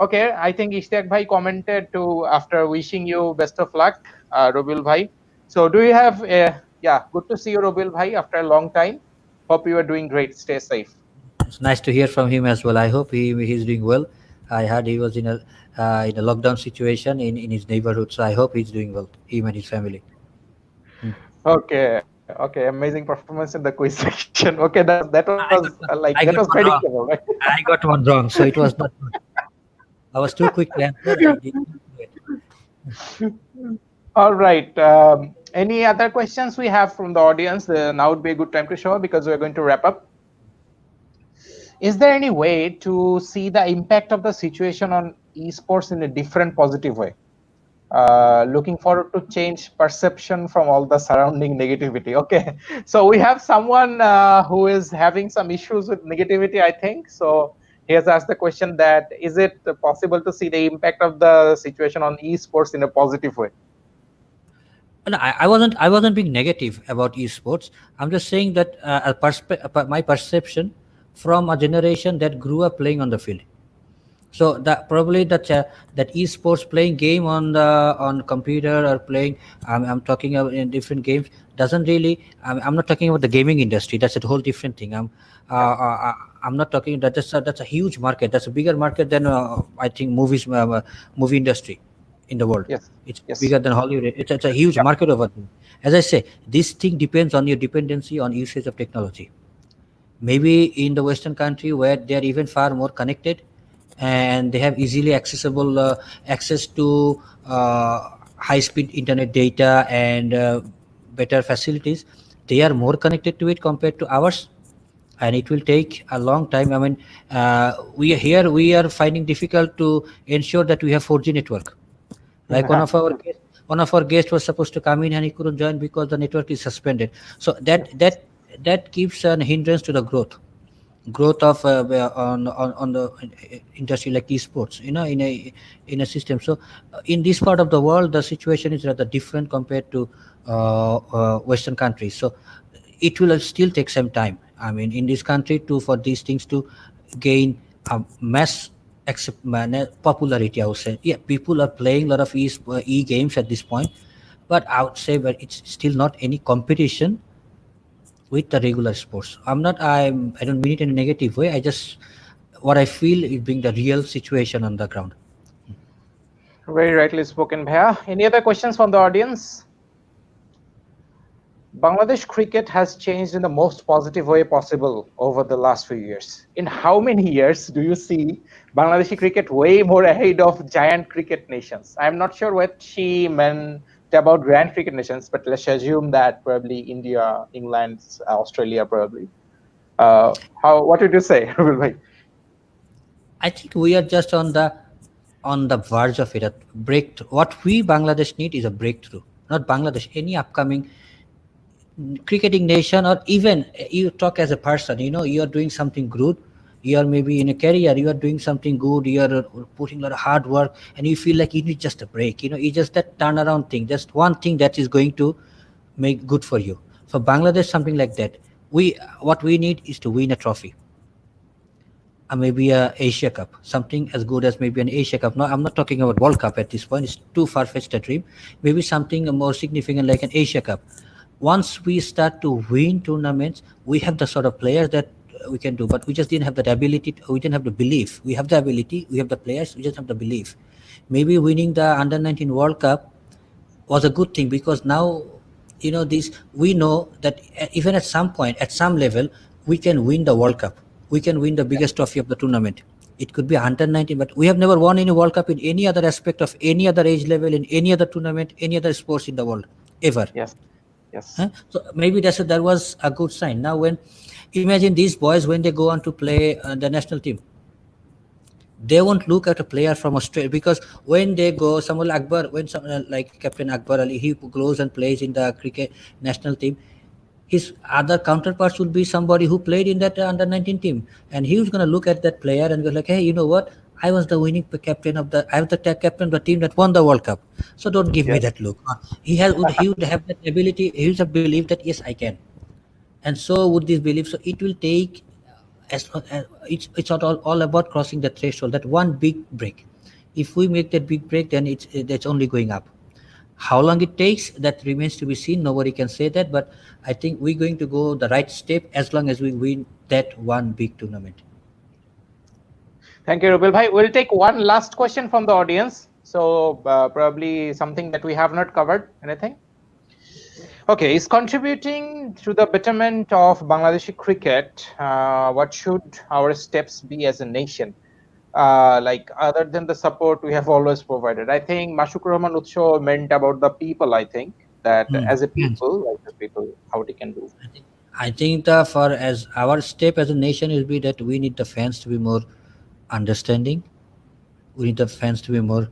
okay, I think Ishtiaq Bhai commented to after wishing you best of luck, Robil Bhai. So do you have? Yeah, good to see you, Robil Bhai, after a long time. Hope you are doing great. Stay safe. It's nice to hear from him as well. I hope he's doing well. I heard he was in a lockdown situation in his neighborhood, so I hope he's doing well, him and his family. Hmm. Okay, amazing performance in the quiz section. Okay, that was I got one wrong. predictable, right? I got one wrong, so it was not good. I was too quick to answer. I didn't do it. All right. Any other questions we have from the audience? Now would be a good time to show because we're going to wrap up. Is there any way to see the impact of the situation on esports in a different positive way? Looking forward to change perception from all the surrounding negativity. Okay, so we have someone who is having some issues with negativity, I think. So he has asked the question that is it possible to see the impact of the situation on esports in a positive way? No, I wasn't being negative about esports. I'm just saying that my perception from a generation that grew up playing on the field. So that probably that esports, playing game on computer or playing, I'm talking about in different games, doesn't really. I'm not talking about the gaming industry. That's a whole different thing. Yeah. I'm not talking that. That's a huge market. That's a bigger market than I think movie industry in the world. Yes. It's Yes. bigger than Hollywood. It's a huge Yeah. market over there. As I say, this thing depends on your dependency on usage of technology. Maybe in the Western country where they are even far more connected and they have easily accessible access to high speed internet data and better facilities, they are more connected to it compared to ours, and it will take a long time. I mean, we are finding difficult to ensure that we have 4G network. Like one of our guests was supposed to come in and he couldn't join because the network is suspended. So that gives an hindrance to the growth of on the industry like esports, in a system. So in this part of the world the situation is rather different compared to Western countries. So it will still take some time, I mean, in this country to for these things to gain mass popularity, I would say. Yeah, people are playing a lot of e games at this point, but I would say but it's still not any competition with the regular sports. I don't mean it in a negative way. I just what I feel is being the real situation on the ground. Very rightly spoken, Bhaiya. Any other questions from the audience? Bangladesh cricket has changed in the most positive way possible over the last few years. In how many years do you see Bangladeshi cricket way more ahead of giant cricket nations? I'm not sure what she meant about grand cricket nations, but let's assume that probably India, England, Australia, probably. What would you say, Rabil bhai? I think we are just on the verge of it. A breakthrough. What we Bangladesh need is a breakthrough. Not Bangladesh. Any upcoming cricketing nation, or even you talk as a person, you are doing something good, you are maybe in a career, you are doing something good, you are putting a lot of hard work, and you feel like you need just a break, it's just that turnaround thing, just one thing that is going to make good for you. For Bangladesh, something like that. We What we need is to win a trophy, maybe a Asia Cup, something as good as maybe an Asia Cup. No, I'm not talking about World Cup at this point. It's too far fetched a dream. Maybe something more significant like an Asia Cup. Once we start to win tournaments, we have the sort of players that we can do, but we just didn't have that ability. We didn't have the belief. We have the ability. We have the players. We just have the belief. Maybe winning the Under 19 World Cup was a good thing, because now this we know that even at some point, at some level, we can win the World Cup, we can win the biggest trophy of the tournament. It could be under 19, but we have never won any World Cup in any other aspect of any other age level, in any other tournament, any other sports in the world, ever. Yes, yes, Huh? So maybe that was a good sign. Now when imagine these boys when they go on to play the national team, they won't look at a player from Australia, because when they go, Samuel Akbar, when someone like Captain Akbar Ali, he goes and plays in the cricket national team, his other counterparts will be somebody who played in that under 19 team, and he was going to look at that player and go like, hey, you know what? I was the winning captain of the. I was the captain of the team that won the World Cup. So don't give me yes. that look. He would have that ability. He would have believed that yes, I can, and so would this belief. So it will take it's not all about crossing the threshold, that one big break. If we make that big break, then that's only going up. How long it takes, that remains to be seen. Nobody can say that, but I think we're going to go the right step as long as we win that one big tournament. Thank you, Rubel bhai. We'll take one last question from the audience. So probably something that we have not covered. Anything? Okay, is contributing to the betterment of Bangladeshi cricket. What should our steps be as a nation? Like other than the support we have always provided. I think Mashuk Rahman Utsho meant about the people. I think that as a Yes. people, like the people, how they can do. I think the for as our step as a nation will be that we need the fans to be more understanding. We need the fans to be more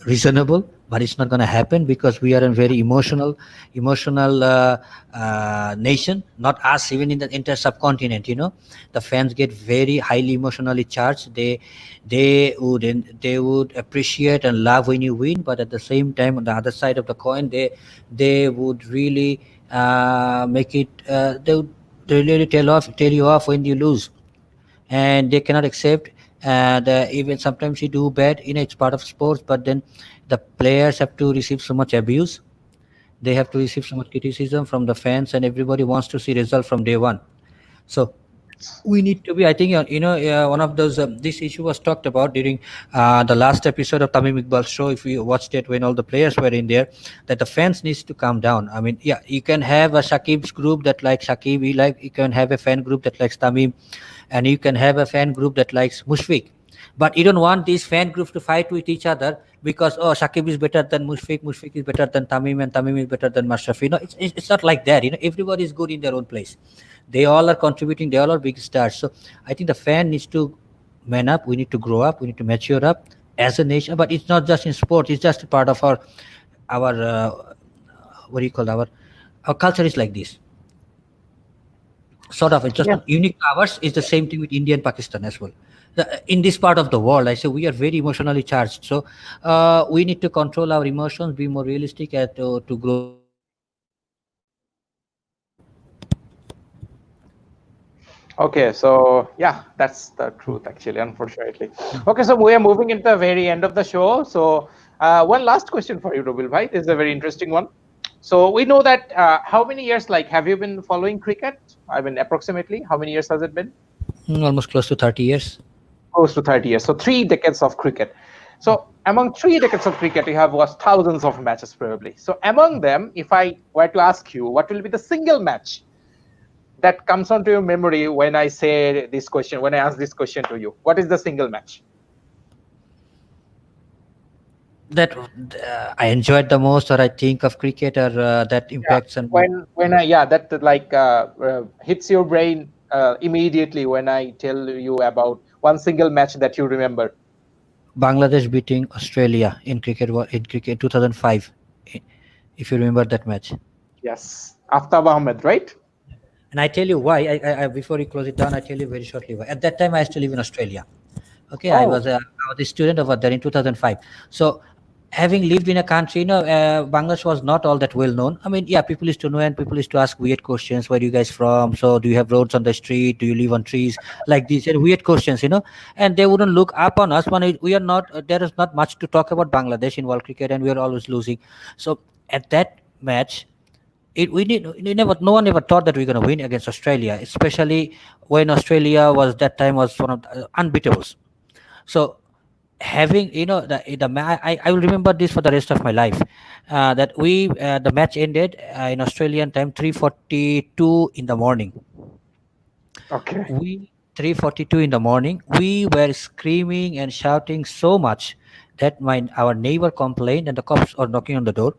reasonable, but it's not going to happen because we are a very emotional nation. Not us, even in the entire subcontinent. The fans get very highly emotionally charged. They would appreciate and love when you win, but at the same time, on the other side of the coin, they would really make it. They really tell you off when you lose, and they cannot accept. And even sometimes you do bad, it's part of sports, but then the players have to receive so much abuse, They have to receive so much criticism from the fans, and everybody wants to see result from day one. So we need to be, I think, one of those, this issue was talked about during the last episode of Tamim Iqbal's show, if you watched it, when all the players were in there, that the fans needs to calm down. I mean, yeah, you can have a Shakib's group that likes Shakib, you can have a fan group that likes Tamim, and you can have a fan group that likes Mushfiq. But you don't want these fan groups to fight with each other because, oh, Shakib is better than Mushfiq, Mushfiq is better than Tamim, and Tamim is better than Mashrafi. No, it's not like that. Everybody is good in their own place. They all are contributing. They all are big stars. So I think the fan needs to man up. We need to grow up. We need to mature up as a nation. But it's not just in sport. It's just a part of our what do you call, our culture is like this. Sort of, it's just Yeah. not unique to ours. It's the same thing with India and Pakistan as well. In this part of the world, I say we are very emotionally charged. So we need to control our emotions, be more realistic, and to grow up as a nation. Okay, so yeah, that's the truth actually, unfortunately. Okay, so we are moving into the very end of the show. So one last question for you, Rubil bhai. This is a very interesting one. So we know that how many years, like, have you been following cricket? I mean, approximately, how many years has it been? Almost close to 30 years. Close to 30 years. So 3 decades of cricket. So among 3 decades of cricket, you have watched thousands of matches probably. So among them, if I were to ask you, what will be the single match that comes onto your memory when I say this question, when I ask this question to you? What is the single match? That I enjoyed the most, or I think of cricket, or that Yeah, impacts on me. when I, yeah, that like hits your brain immediately when I tell you about one single match that you remember. Bangladesh beating Australia in cricket 2005. i- If you remember that match. Yes, Aftab Ahmed, right? And I tell you why. Before you close it down, I tell you very shortly why. At that time, I used to live in Australia. Okay, Oh, I was a student over there in 2005. So, having lived in a country, Bangladesh was not all that well known. I mean, yeah, people used to know, and people used to ask weird questions. Where are you guys from? So, do you have roads on the street? Do you live on trees? Like these and weird questions. And they wouldn't look up on us when we are not. There is not much to talk about Bangladesh in world cricket, and we are always losing. So, at that match, we never, no one ever thought that we are going to win against Australia, especially when Australia was, that time, was one of the unbeatables. So having, I will remember this for the rest of my life. That we The match ended in Australian time 3:42 in the morning. okay. We 3:42 in the morning, we were screaming and shouting so much that our neighbor complained, and the cops are knocking on the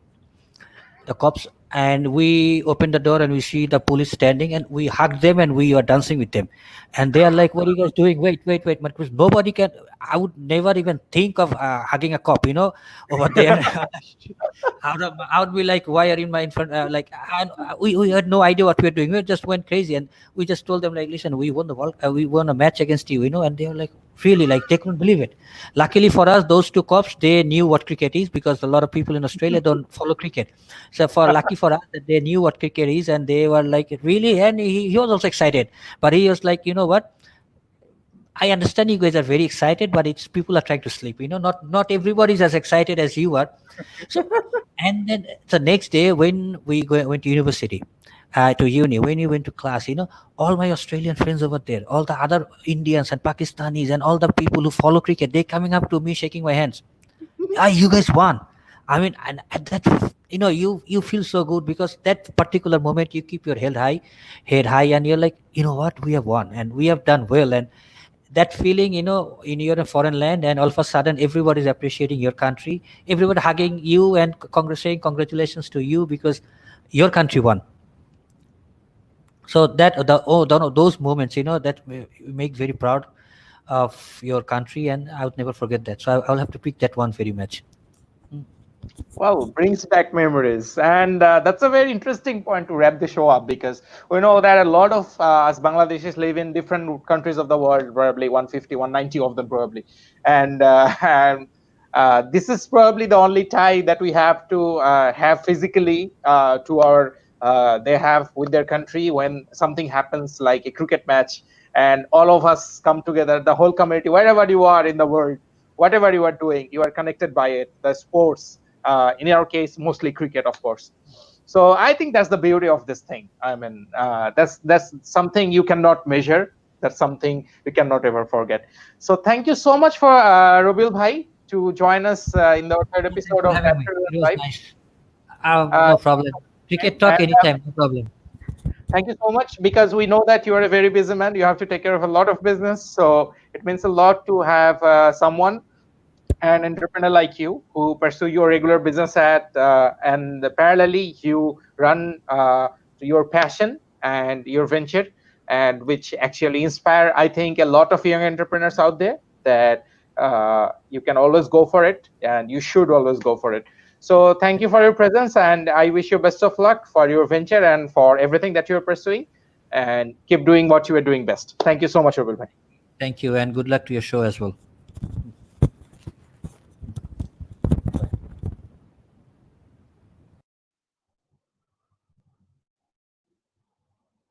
cops, and we open the door and we see the police standing, and we hug them and we are dancing with them, and they are like, what are you guys doing? Wait, wait, wait. But because nobody can, I would never even think of hugging a cop, over there. I would be like, why are you in my in front? Like, we had no idea what we were doing. We just went crazy, and we just told them, like, listen, we won a match against you, and they were like, really, like, they couldn't believe it. Luckily for us, those two cops, they knew what cricket is, because a lot of people in Australia don't follow cricket. So for lucky for us that they knew what cricket is, and they were like, really, and he was also excited, but he was like, you know what? I understand you guys are very excited, but it's people are trying to sleep. Not everybody is as excited as you are. So, and then the next day when went to university, to uni, when you went to class, all my Australian friends over there, all the other Indians and Pakistanis and all the people who follow cricket, they coming up to me, shaking my hands. You guys won. I mean, and at that, you feel so good, because that particular moment you keep your head high, and you're like, you know what, we have won and we have done well. And that feeling, in your foreign land, and all of a sudden everybody is appreciating your country, everybody hugging you and saying congratulations to you because your country won. So those moments, that make very proud of your country, and I would never forget that. So I'll have to pick that one very much. Well, brings back memories. And that's a very interesting point to wrap the show up, because we know that a lot of us Bangladeshis live in different countries of the world, probably 150, 190 of them, probably. And, and this is probably the only tie that we have to have physically to our, they have with their country when something happens like a cricket match, and all of us come together, the whole community, wherever you are in the world, whatever you are doing, you are connected by it, the sports, in our case, mostly cricket, of course. So I think that's the beauty of this thing. I mean, that's something you cannot measure. That's something we cannot ever forget. So thank you so much for Rabiul Bhai to join us in the third Thanks episode for of having me. Natural It was Life. nice. Uh, No problem. We can and talk anytime. No problem. thank you so much, because we know that you are a very busy man. You have to take care of a lot of business. So it means a lot to have someone, an entrepreneur like you, who pursue your regular business and parallelly you run your passion and your venture, and which actually inspire, I think, a lot of young entrepreneurs out there, that you can always go for it, and you should always go for it. So thank you for your presence, and I wish you best of luck for your venture and for everything that you're pursuing, and keep doing what you are doing best. Thank you so much, Abul Bhai. Thank you, and good luck to your show as well.